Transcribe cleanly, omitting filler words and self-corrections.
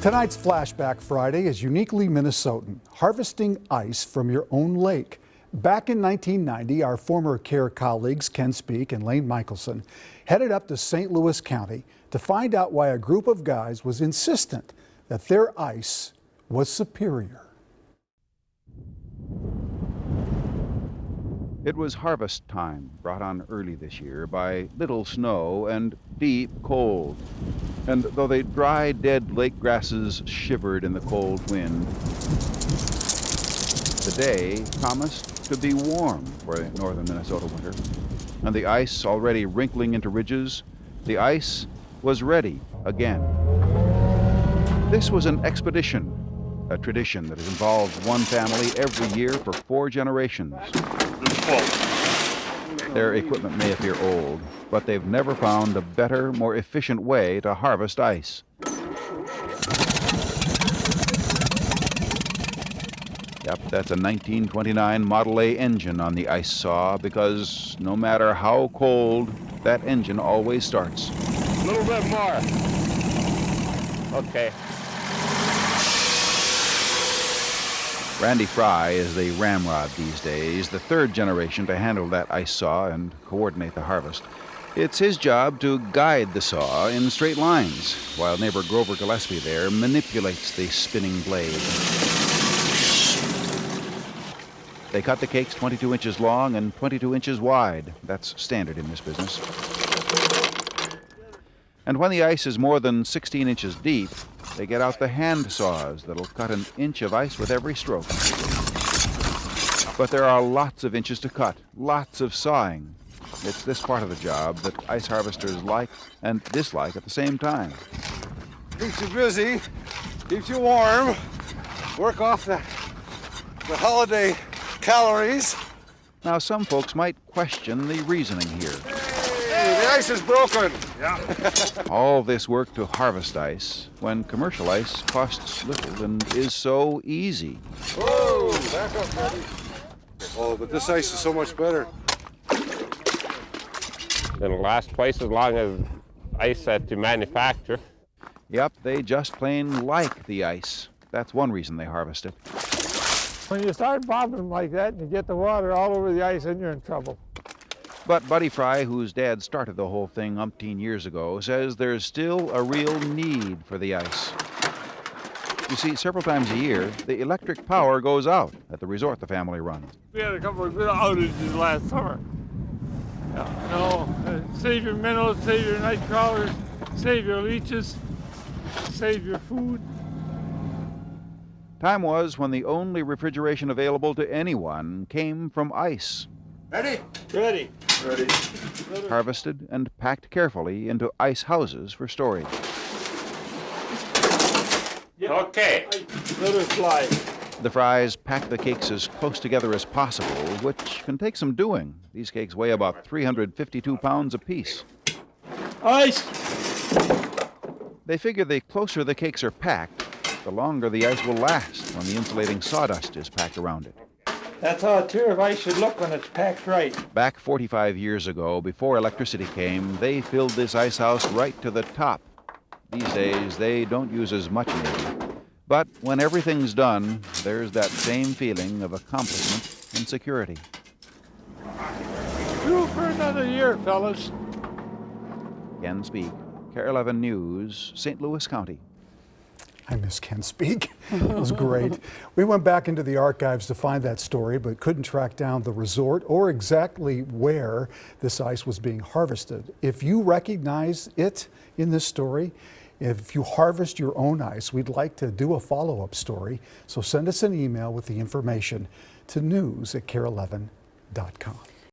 Tonight's Flashback Friday is uniquely Minnesotan, harvesting ice from your own lake. Back in 1990, our former CARE colleagues Ken Speake and Lane Michelson headed up to St. Louis County to find out why a group of guys was insistent that their ice was superior. It was harvest time, brought on early this year by little snow and deep cold. And though the dry, dead lake grasses shivered in the cold wind, the day promised to be warm for northern Minnesota winter. And the ice already wrinkling into ridges, the ice was ready again. This was an expedition, a tradition that has involved one family every year for 4 generations. Their equipment may appear old, but they've never found a better, more efficient way to harvest ice. Yep, that's a 1929 Model A engine on the ice saw, because no matter how cold, that engine always starts. A little bit more. Okay. Randy Fry is the ramrod these days, the 3rd generation to handle that ice saw and coordinate the harvest. It's his job to guide the saw in straight lines, while neighbor Grover Gillespie there manipulates the spinning blade. They cut the cakes 22 inches long and 22 inches wide. That's standard in this business. And when the ice is more than 16 inches deep, they get out the hand saws that'll cut an inch of ice with every stroke. But there are lots of inches to cut, lots of sawing. It's this part of the job that ice harvesters like and dislike at the same time. Keeps you busy, keeps you warm, work off the holiday calories. Now, some folks might question the reasoning here. Hey, the ice is broken. Yeah. All this work to harvest ice when commercial ice costs little and is so easy. Whoa, back up, buddy. Oh, but this ice is so much better. It'll last twice as long as ice that you manufacture. Yep, they just plain like the ice. That's one reason they harvest it. When you start bobbing like that and you get the water all over the ice, then you're in trouble. But Buddy Fry, whose dad started the whole thing umpteen years ago, says there's still a real need for the ice. You see, several times a year, the electric power goes out at the resort the family runs. We had a couple of good outages last summer. Save your minnows, save your night crawlers, save your leeches, save your food. Time was when the only refrigeration available to anyone came from ice. Ready? Ready. Ready. Harvested and packed carefully into ice houses for storage. Okay. Let her fly. The Fries pack the cakes as close together as possible, which can take some doing. These cakes weigh about 352 pounds apiece. Ice! They figure the closer the cakes are packed, the longer the ice will last when the insulating sawdust is packed around it. That's how a tier of ice should look when it's packed right. Back 45 years ago, before electricity came, they filled this ice house right to the top. These days, they don't use as much maybe. But when everything's done, there's that same feeling of accomplishment and security. Through for another year, fellas. Ken Speake, KARE 11 News, St. Louis County. I miss Ken Speake. It was great. We went back into the archives to find that story, but couldn't track down the resort or exactly where this ice was being harvested. If you recognize it in this story, if you harvest your own ice, we'd like to do a follow-up story. So send us an email with the information to news@kare11.com.